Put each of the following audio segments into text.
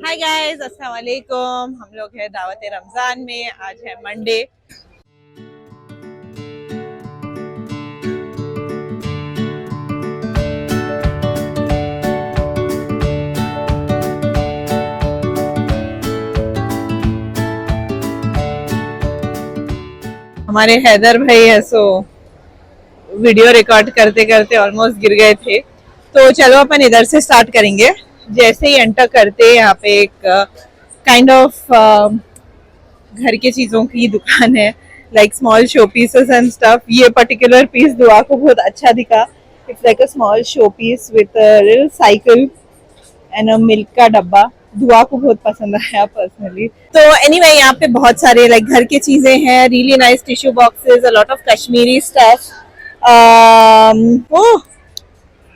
Hi guys, अस्सलाम वालेकुम। हम लोग हैं दावत रमजान में। आज है मंडे। हमारे हैदर भाई है सो वीडियो रिकॉर्ड करते करते ऑलमोस्ट गिर गए थे। तो चलो अपन इधर से स्टार्ट करेंगे। जैसे ही एंटर करते यहाँ पे एक काइंड ऑफ घर के चीजों की दुकान है, like small show pieces and stuff. ये पर्टिकुलर पीस दुआ को बहुत अच्छा दिखा। It's like a small show peace with little cycle and a milk का डब्बा। दुआ को बहुत पसंद आया पर्सनली। तो एनीवे यहाँ पे बहुत सारे लाइक घर की चीजें हैं, really nice tissue boxes, a lot of Kashmiri stuff. Oh,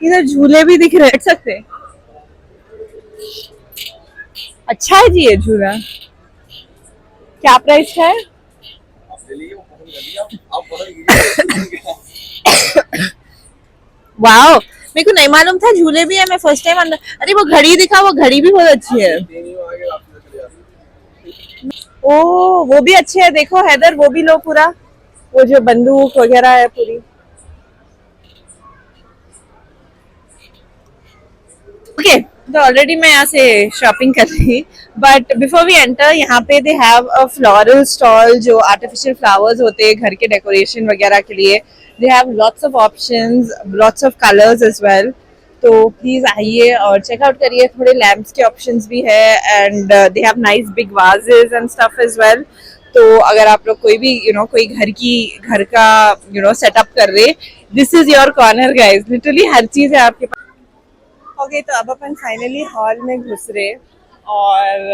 इधर झूले भी दिख रहे हैं, बैठ सकते हैं। अच्छा है जी ये झूला। क्या प्राइस है? वाओ, मेरे को नहीं मालूम था झूले भी है। मैं फर्स्ट टाइम अंदर। अरे वो घड़ी दिखा, वो घड़ी भी बहुत अच्छी है। ओ, वो भी अच्छे है। देखो हैदर, वो भी लो पूरा। वो जो बंदूक वगैरह है पूरी। ओके, तो ऑलरेडी मैं यहाँ से शॉपिंग कर ली। बट बिफोर वी एंटर, यहाँ पे they have a floral stall जो आर्टिफिशियल फ्लावर्स होते हैं घर के डेकोरेशन वगैरह के लिए। They have lots of options, lots of colours as well. तो प्लीज आइए और चेकआउट करिए। थोड़े लैम्प्स के ऑप्शंस भी है and they have nice big vases and stuff as well. तो अगर आप लोग कोई भी कोई घर का सेटअप कर रहे, this is your corner guys. Literally हर चीज है आपके पास। ओके, तो अब अपन फाइनली हॉल में घुस रहे। और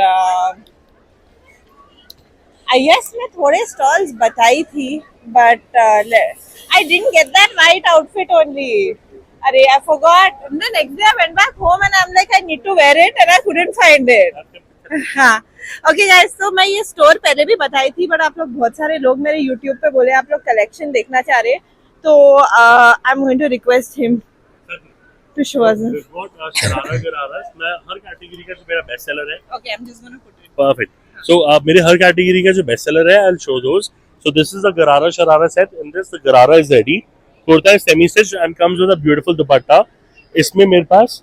आई गेस मैं थोड़े स्टॉल्स बताई थी, but I didn't get that white outfit only. अरे I forgot. The next day I went back home and I am like I need to wear it and I couldn't find it. हाँ, okay guys, तो मैं ये store पहले भी बताई थी, but आप लोग बहुत सारे लोग मेरे यूट्यूब पे बोले आप लोग कलेक्शन देखना चाह रहे। तो I am going to request him to show us. We've got sharara gharara. मैं हर कैटेगरी का जो मेरा बेस्ट सेलर है। Okay, I'm just gonna put it. Perfect. So मेरे हर कैटेगरी का जो बेस्ट सेलर है, I'll show those. So this is the गरारा sharara set. In this the गरारा is ready. Kurta is semi stitched and comes with a beautiful दुपट्टा। इसमें मेरे पास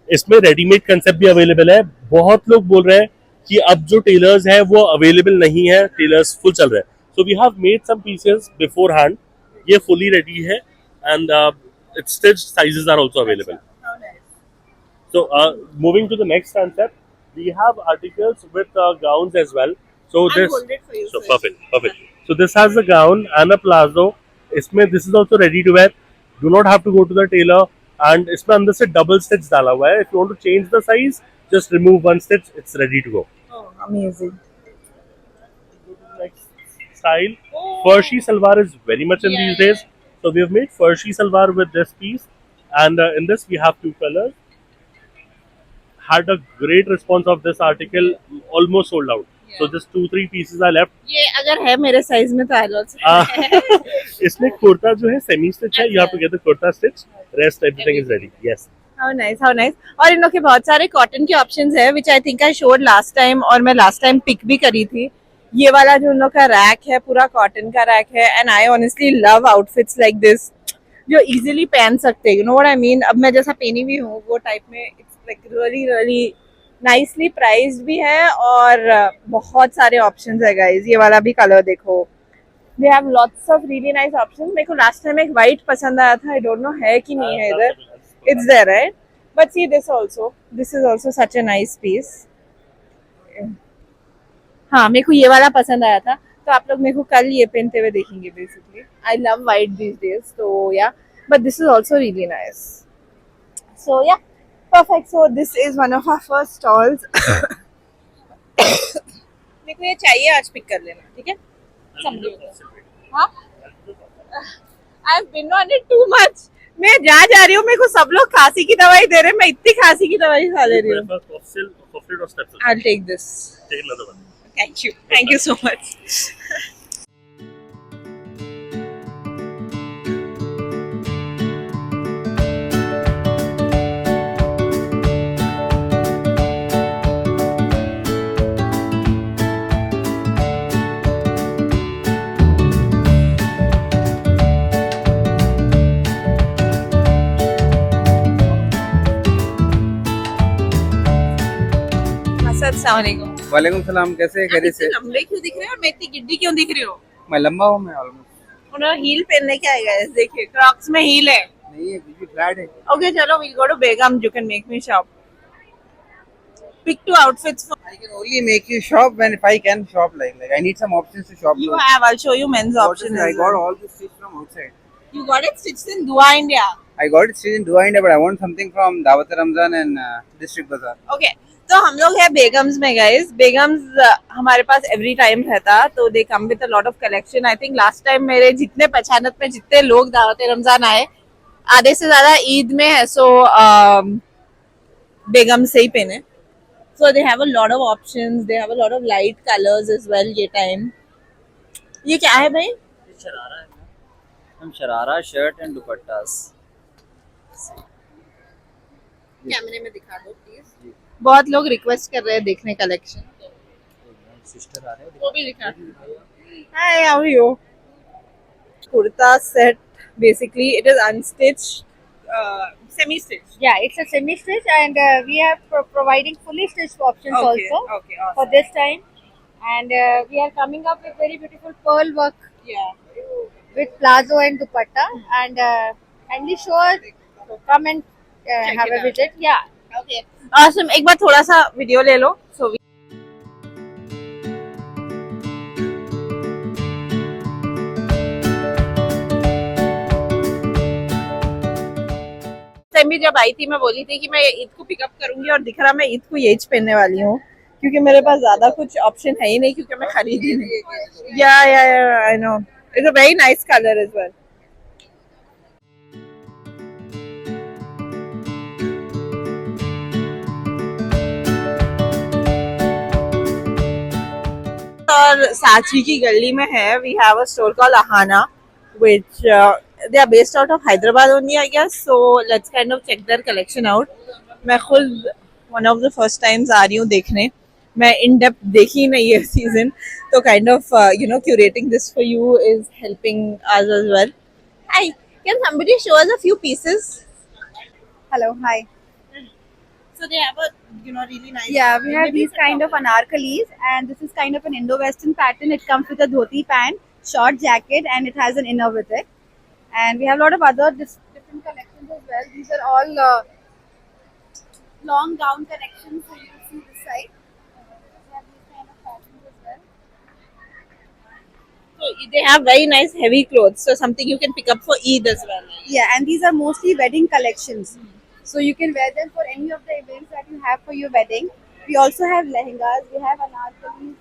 इसमें readymade concept भी अवेलेबल है। बहुत लोग बोल रहे हैं कि अब जो टेलर्स हैं वो अवेलेबल नहीं है, टेलर्स फुल चल रहे हैं। So we have made some pieces beforehand. ये fully ready है and its stitched sizes are also available. How nice. So moving to the next concept, we have articles with gowns as well. So I'll this, hold it for you, so sir. perfect. So this has a gown and a palazzo. इसमें this is also ready to wear. Do not have to go to the tailor. And इसमें अंदर से double stitch डाला हुआ है. If you want to change the size, just remove one stitch. It's ready to go. Oh, amazing. Next style, Farshi salwar is very much in these days. So we have made Farshi salwar with this piece, and in this we have two colors. Had a great response of this article, almost sold out. So just 2-3 pieces are left. ये अगर है मेरे size में तो आई lots. इसमें कुर्ता जो है semi stitch है, यहाँ पे कहते हैं kurta stitch, rest everything is ready. Yes, how nice, how nice. और इन लोग के बहुत सारे कॉटन के ऑप्शंस है which I think I showed last time, और मैं लास्ट टाइम पिक भी करी थी। ये वाला जो उन लोग का रैक है पूरा कॉटन का रैक है and I honestly love outfits like this जो इजीली पहन सकते हैं। You know what I mean. अब मैं जैसा पहनी हुई हूँ वो टाइप में। It's like really really nicely priced भी है और बहुत सारे ऑप्शंस है गाइस। ये वाला भी कलर देखो, दे have lots of really nice options. मेरे को लास्ट टाइम एक वाइट पसंद आया था, आई डोंट नो है कि नहीं है इधर। It's there right, but see this also, this is also such a nice piece. हाँ, मेरे को ये वाला पसंद आया था, तो आप लोग मेरे को कल ये पहनते हुए देखेंगे basically. I love white these days, तो yeah, but this is also really nice. So yeah, perfect. So this is one of our first stalls. मेरे को ये चाहिए, आज पिक कर लेना, ठीक है? हाँ, I've been on it too much. मैं जा रही हूँ, मेरे को सब लोग खांसी की दवाई दे रहे हैं, मैं इतनी खांसी की दवाई खा ले रही हूँ। I'll take this. Take another one. Thank you so much. Asad, अस्सलाम वालेकुम। वालेकुम सलाम, कैसे आप खैरियत इतने से? लंबे क्यों दिख रहे हो और मैं इतनी गिड्डी क्यों दिख रही हूँ? मैं लंबा हूँ, मैं ऑलमोस्ट। उन्होंने हील पहनने के आए guys, देखिए क्रॉक्स में हील है। नहीं है, बिल्कुल फ्लैट है। Okay, चलो we'll go to Begum. You can make me shop. Pick two outfits for I can only make you shop when if I can shop like I need some options to shop. you though. have. I'll show you men's What is option it? I as got well. all this stitch from outside. You got it stitched in Dua, India. I got it stitched in Dua India, but I want something from Dawat Ramzan and District Bazaar. Okay. तो हम लोग है बेगम्स में guys. Begums हमारे पास every time रहता, तो they come with a lot of collection. I think last time मेरे जितने पहचानत में जितने लोग दावत रमजान आए, आधे से ज्यादा ईद में है। सो बेगम से ही पहने। So they have a lot of options. They have a lot of light colors as well ये time. ये क्या है भाई? शरारा है हम शरारा शर्ट एंड दुपट्टास। कैमरे में दिखा दो प्लीज। बहुत लोग रिक्वेस्ट कर रहे हैं देखने कलेक्शन। सिस्टर आ रहे हैं वो भी दिखा। Hi, how are you? Kurta set. Basically, it is unstitched, semi-stitched. Yeah, it's a semi-stitch, and we are providing fully stitched options also Okay, awesome. for this time. And we are coming up with very beautiful pearl work Yeah. with plazo and dupatta. And kindly sure come and Check have it a out. visit. Yeah. Okay. Awesome. एक बार थोड़ा सा video ले लो। So time भी जब आई थी मैं बोली थी कि मैं ईद को पिकअप करूंगी, और दिख रहा मैं ईद को यही पहनने वाली हूँ, क्योंकि मेरे पास ज्यादा कुछ ऑप्शन है ही नहीं, क्योंकि मैं खरीदी नहीं। या I know it's a very nice colour as well. और सांची की गली में है, we have a store called Ahana, which they are based out of Hyderabad only, I guess. So let's kind of check their collection out. मैं खुद one of the first times आ रही हूँ देखने। मैं in depth देखी नहीं है सीजन, तो kind of curating this for you is helping us as well. Hi, can somebody show us a few pieces? Hello. Hi. So they have a really nice. Yeah, we have maybe these it's a kind of anarkalis, and this is kind of an Indo-Western pattern. It comes with a dhoti pant, short jacket, and it has an inner with it. And we have a lot of other different collections as well. These are all long gown collections. So you will see this side. We have these kind of patterns as well. So they have very nice heavy clothes, so something you can pick up for Eid as well. Yeah, and these are mostly wedding collections. So you can wear them for any of the events that you have for your wedding. We also have lehengas. We have anarkalis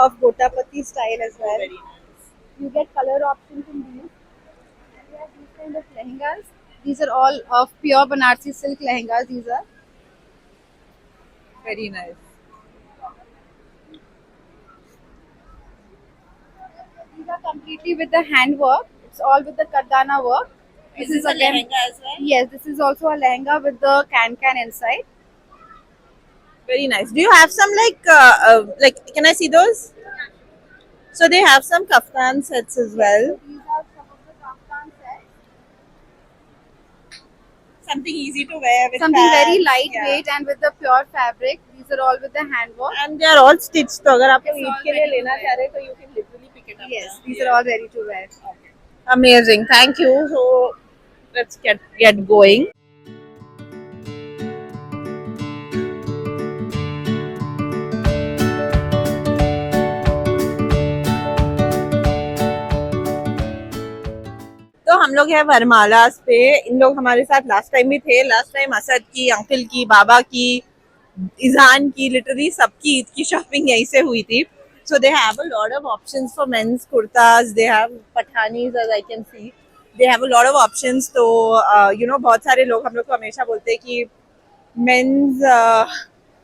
of Gotapati style as well. Very nice. You get color options in these. And we have these kind of lehengas. These are all of pure Banarsi silk lehengas. These are. Very nice. These are completely with the handwork. It's all with the kardana work. This is a lehenga as well. Yes, this is also a lehenga with the can inside. Very nice. Do you have some like can I see those? So they have some kaftan sets as well. These are some of the kaftan sets. Something easy to wear with Something pants, very lightweight and with the pure fabric. These are all with the handwork. and they are all stitched. तो अगर आपको It's Eid all के लिए ready to लेना wear. चाह रहे तो you can literally pick it up. Yes, now. these are all ready to wear. Amazing. Thank you. So let's get going. तो हम लोग है वरमालास पे। इन लोग हमारे साथ लास्ट टाइम भी थे। लास्ट टाइम असद की, अंकल की, बाबा की, इजान की, लिटरली सबकी ईद की शॉपिंग यहीं से हुई थी। So they have a lot of options for men's kurtas. They have pathanis, as I can see. They have a lot of options. तो बहुत सारे लोग हम लोग को हमेशा बोलते हैं कि men's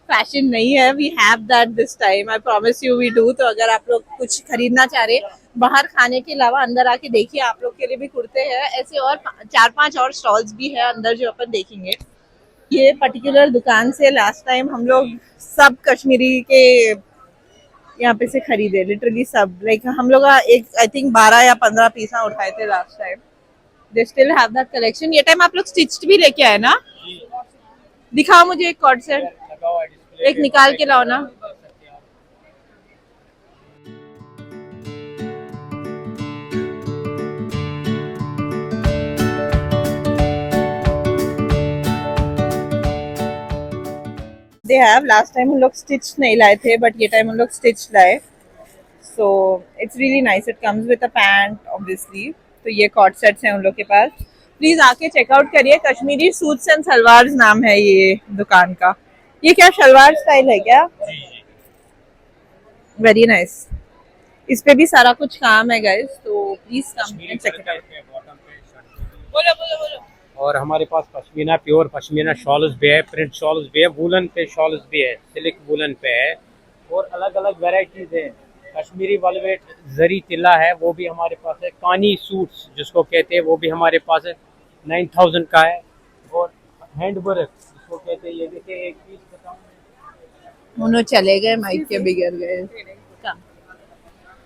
फैशन नहीं है। We have that this time. I promise you we do. तो अगर आप लोग कुछ खरीदना चाह रहे, बाहर खाने के अलावा अंदर आके देखिए, आप लोग के लिए भी कुर्ते हैं। ऐसे और 4-5 और स्टॉल्स भी है अंदर जो अपन देखेंगे। ये पर्टिकुलर दुकान से लास्ट टाइम हम लोग सब कश्मीरी के यहाँ पे से खरीदे, लिटरली सब। लाइक हम लोग एक आई थिंक 12 या 15 पीसा उठाए थे last time. They still have that collection. ये टाइम आप लोग स्टिच्ड भी लेके आए ना? दिखाओ मुझे एक कॉर्ड सेट। एक निकाल के लाओ ना। दे हैव, लास्ट टाइम हम लोग स्टिच नहीं लाए थे बट ये टाइम हम लोग स्टिच लाए। So it's really nice, it comes with a pant obviously. तो ये कॉट सेट्स हैं उन लोग के पास, प्लीज आके चेकआउट करिए। कश्मीरी सूट्स एंड सलवार नाम है ये दुकान का। ये क्या शलवार स्टाइल है क्या? Very nice. इस पे भी सारा कुछ काम है गाइस, तो please come and check it out. बोलो बोलो बोलो। और हमारे पास पश्मीना, प्योर पश्मीना शॉल्स भी है, प्रिंट शॉल्स भी है, वुलन पे शॉल्स भी है, सिल्क वुलन पे है, और अलग अलग वेराइटीज है। कश्मीरी वेलवेट जरी तिल्ला है, वो भी हमारे पास है। कानी सूट्स जिसको कहते हैं वो भी हमारे पास है, 9000 का है। और हैंड वर्क जिसको कहते हैं, ये देखिए एक पीस बताऊं, उन्होंने चले गए, माइक के बिगड़ गए।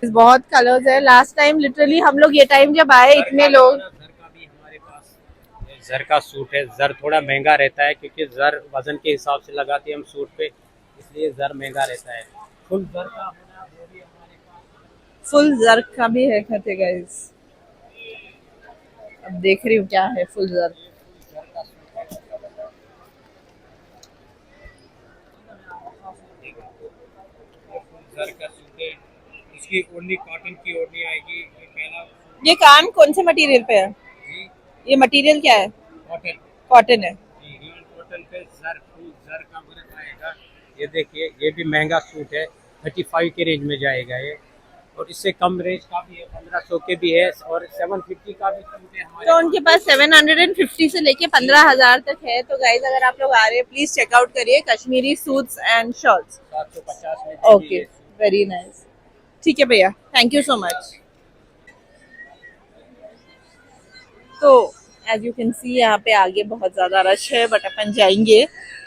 बहुत कलर्स है। लास्ट टाइम लिटरली हम लोग ये टाइम जब आए इतने लोग। जर का भी हमारे पास जर का सूट है। जर थोड़ा महंगा रहता है क्योंकि जर वजन के हिसाब से लगाते हैं हम सूट पे, इसलिए जर महंगा रहता है। फुल जर का होना वो भी हमारे पास। फुल जर्क का भी है कहते गाइस। अब देख रही हूँ क्या है फुल जर्क। जर का सूट है, इसकी ओढ़नी कॉटन की ओढ़नी आएगी। ये पहला ये कान कौन से मटेरियल पे है? जी, ये मटेरियल क्या है? कॉटन। कॉटन है। जी, रियल कॉटन पे जर, फुल जर का वर्क आएगा। ये देखिए, ये भी महंगा सूट है, 35 के रेंज में जाएगा ये। और इससे कम रेंज का भी है, 1500 के भी है, और 750 का भी सूट है हमारे तो उनके पास 750 से लेके 15,000 तक है। तो गाइज अगर आप लोग आ रहे हैं प्लीज चेकआउट करिए कश्मीरी सूट्स एंड शॉर्ट्स। 750 में। Okay, very nice. ठीक है भैया, थैंक यू सो मच। तो एज यू कैन सी यहाँ पे आगे बहुत ज्यादा रश है बट अपन जाएंगे।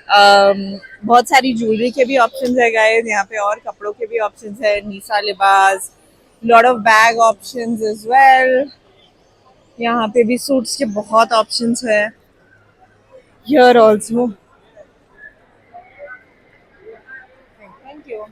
बहुत सारी ज्वेलरी के भी ऑप्शंस है गाइस यहाँ पे, और कपड़ों के भी ऑप्शंस है। नीसा लिबास, lot of bag options as well. यहाँ पे भी सूट्स के बहुत ऑप्शंस है। Here also. Thank you.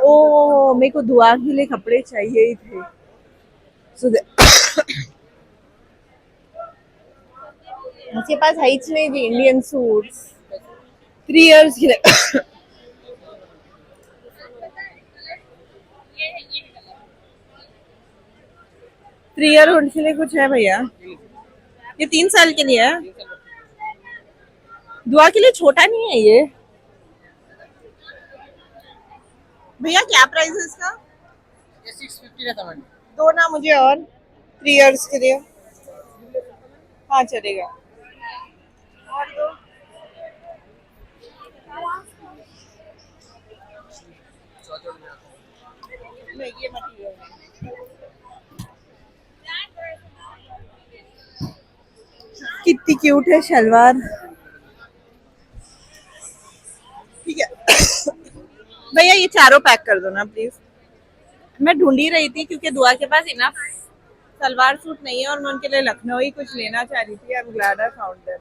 Oh, मेरे को दुआ के लिए कपड़े चाहिए ही थे। उसके पास हाइट्स में भी इंडियन सूट्स 3 इयर्स के लिए। 3 ईयर के लिए कुछ है भैया? ये 3 साल के लिए है। दुआ के लिए छोटा नहीं है ये भैया? क्या प्राइस है इसका? ये 650 रहता मैडम। दो ना मुझे, और 3 इयर्स के लिए। हाँ चलेगा। और दो। नहीं, ये मटेरियल है। कितनी क्यूट है शलवार। ठीक है भैया, ये चारों पैक कर दो ना प्लीज। मैं ढूंढ ही रही थी क्योंकि दुआ के पास इनफ सलवार सूट नहीं है और मैं उनके लिए लखनऊ ही कुछ लेना चाह रही थी। I am glad I found them.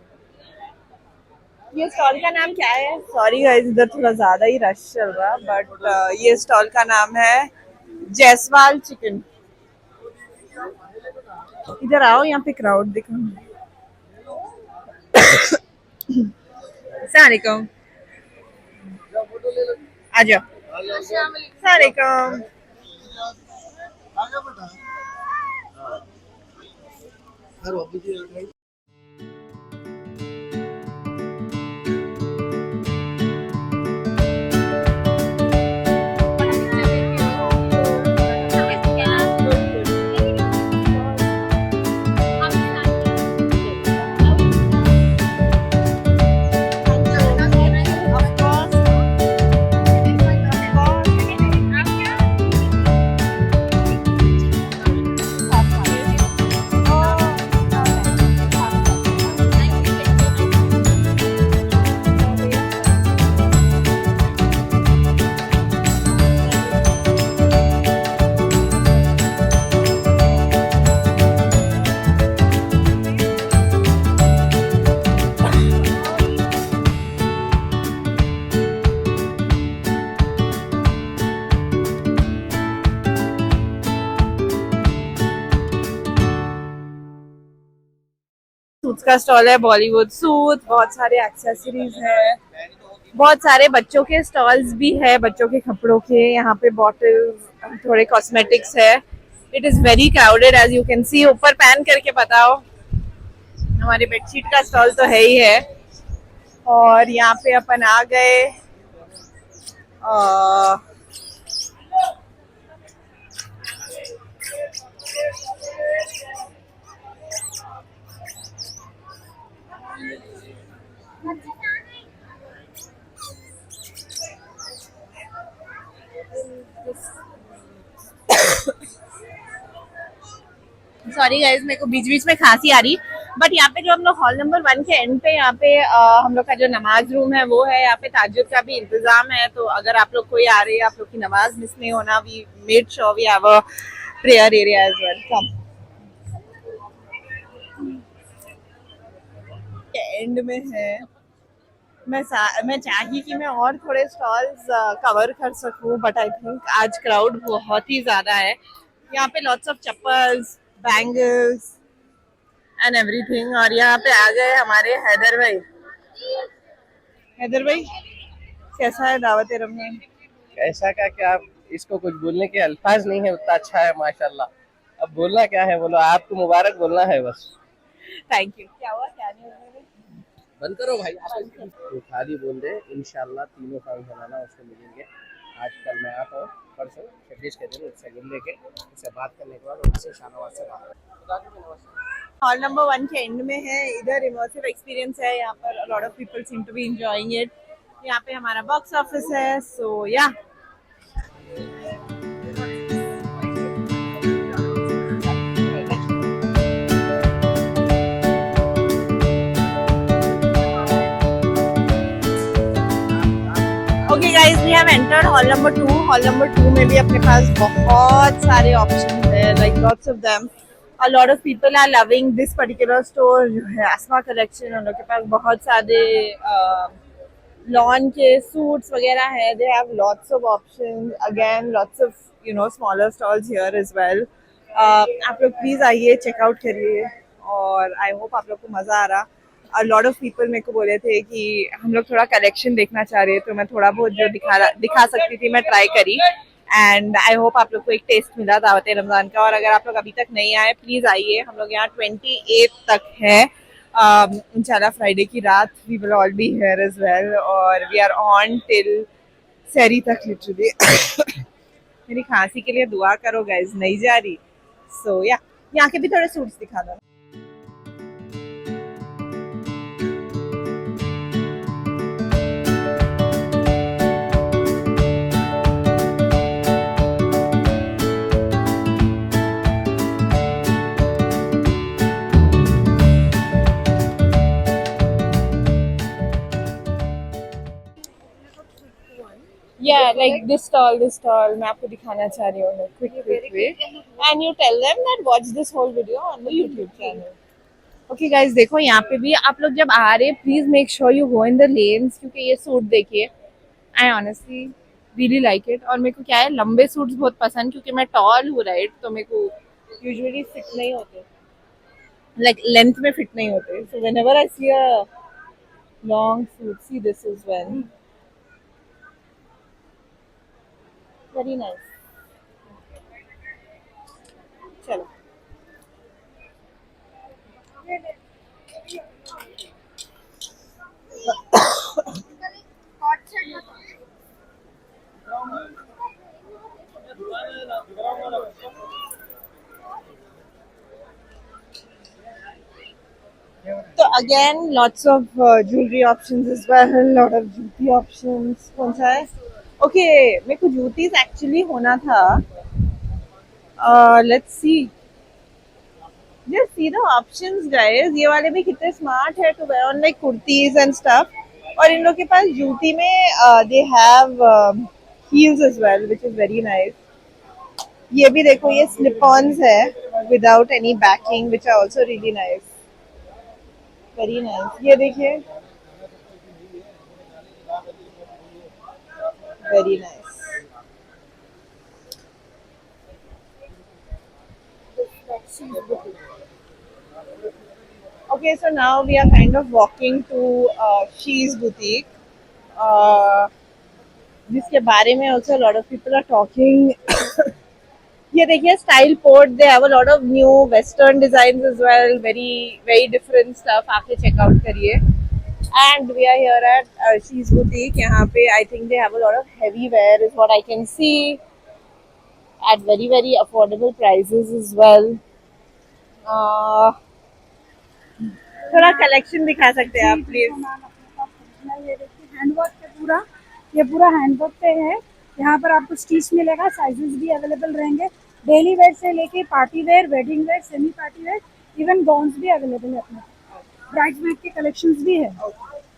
ये स्टॉल का नाम क्या है? सॉरी गाइस, इधर थोड़ा ज्यादा ही रश चल रहा, बट ये स्टॉल का नाम है जैसवाल चिकन। इधर आओ, यहाँ पे क्राउड देखो। अस्सलाम वालेकुम, आ जाओ। अस्सलाम वालेकुम। सूट्स का स्टॉल है, बॉलीवुड सूट, बहुत सारे एक्सेसरीज है, बहुत सारे बच्चों के स्टॉल्स भी है, बच्चों के कपड़ों के। यहाँ पे बॉटल्स, थोड़े कॉस्मेटिक्स है। It is very crowded as you can see. ऊपर पैन करके बताओ, हमारे बेडशीट का स्टॉल तो है ही है। और यहाँ पे अपन आ गए सॉरी गाइज, मेरे को बीच बीच में खांसी आ रही। बट यहाँ पे जो हम लोग हॉल नंबर 1 के एंड पे, यहाँ पे हम लोग का जो नमाज रूम है वो है। यहाँ पे ताजुद का भी इंतजाम है, तो अगर आप लोग कोई आ रहे हैं, आप लोग की नमाज मिस नहीं होना, we made sure we have a prayer area as well. कम एंड में है। मैं चाही कि मैं और थोड़े स्टॉल्स कवर कर सकूं, बट आई थिंक आज क्राउड बहुत ही ज्यादा है। यहाँ पे lots of chappals, bangles and everything. और यहाँ पे आ गए हमारे हैदर भाई। हैदर भाई, कैसा है दावत रमजान? कैसा का क्या, इसको कुछ बोलने के अल्फाज नहीं है, उतना अच्छा है माशाल्लाह। अब बोलना क्या है, बोलो आपको मुबारक बोलना है बस। Thank you. क्या हुआ, क्या नहीं हुआ? बंद करो भाई। तो खाली बोल दे, इंशाल्लाह तीनों काम बनाना, उसको मिलेंगे आज कल। मैं आता हूँ परसों 26 के दिन, उससे मिल लेके उससे बात करने के बाद उससे शाहनवाज से बात हॉल नंबर 1 के एंड में है। इधर इमर्सिव एक्सपीरियंस है, यहाँ पर lot of people seem to be enjoying it. यहाँ पे हमारा बॉक्स ऑफिस है, सो या okay guys, we have entered hall number 2। Hall number 2 में भी अपने पास बहुत सारे ऑप्शन है, like lots of them. A lot of people are loving this particular store जो है आसमा कलेक्शन। उन लोग के पास बहुत सारे लॉन के सूट्स वगैरह है। They have lots of options, again lots of smaller stalls here as well. आप लोग प्लीज आइए, चेकआउट करिए, और आई होप आप लोग को मजा आ रहा। A lot of people मेरे को बोले थे कि हम लोग थोड़ा कलेक्शन देखना चाह रहे हैं, तो मैं थोड़ा बहुत जो दिखा सकती थी मैं ट्राई करी। एंड आई होप आप लोग को एक टेस्ट मिला दावत रमजान का। और अगर आप लोग अभी तक नहीं आए, प्लीज आइए। हम लोग यहाँ 28 तक है। इंशाल्लाह फ्राइडे की रात we will all be here as well, और we are on till sehri तक लिटरली। मेरी खांसी के लिए दुआ करो गाइज, नहीं जा रही। सो या यहाँ के भी थोड़े सूट्स दिखा दो। Yeah, like this stall मैं आपको दिखाना चाह रही हूँ quick way, and you tell them that watch this whole video on the YouTube channel. Okay guys, देखो यहाँ पे भी आप लोग जब आ रहे, please make sure you go in the lanes, क्योंकि ये सूट देखिए, I honestly really like it। और मेरे को क्या है, लंबे सूट्स बहुत पसंद, क्योंकि मैं टॉल हूँ राइट, तो मेरे को usually फिट नहीं होते, like लेंथ में फिट नहीं होते। So whenever I see a long suit, see this is when very nice। चलो तो again lots of jewellery options as well, lot of jutti options. कौन सा है? ओके, मेरे को जूतीज एक्चुअली होना था। Let's see, just see the options guys. ये वाले भी कितने स्मार्ट है to wear on like kurtis and stuff. और इन लोग के पास जूती में they have heels as well, which is very nice. ये भी देखो, ये स्लिप ऑन्स है without any backing, which are also really nice, very nice. ये देखिए, very nice. Okay, so now we are kind of walking to She's boutique, uh, जिसके बारे में also a lot of people are talking. ये देखिए style port, they have a lot of new western designs as well, very very different stuff, आके check out करिए. And we are here at she's boutique. यहाँ पे I think they have a lot of heavy wear is what I can see at very very affordable prices as well. थोड़ा collection दिखा सकते हैं आप please? ये देखिए हैंडवर्क पे पूरा, ये पूरा हैंडवर्क पे है. यहाँ पर आपको स्टिच मिलेगा, साइजेस भी अवेलेबल रहेंगे. डेली वेयर से लेके party wear, wedding where, semi party wear, even gowns भी अवेलेबल है अपने. ब्राइड्समेड के कलेक्शंस भी है.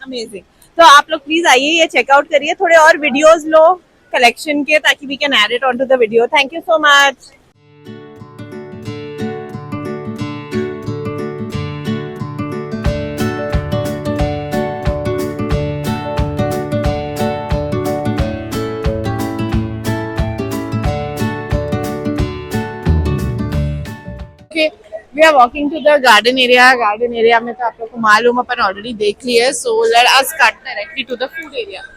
अमेजिंग. तो आप लोग प्लीज आइए, ये चेकआउट करिए, थोड़े और वीडियोस लो कलेक्शन के, ताकि we can add it on to the video. Thank you so much. Okay, we are walking to the garden area. Garden area में तो आप लोग को मालूम, अपन ऑलरेडी देख ली है. So let us cut directly to the food area.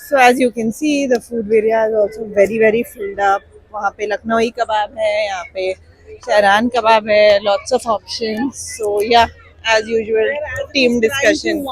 So as you can see, the food area is also very very filled up. वहाँ पे लखनवी कबाब है, यहाँ पे शहरान कबाब है, lots of options. So yeah, as usual, team discussion.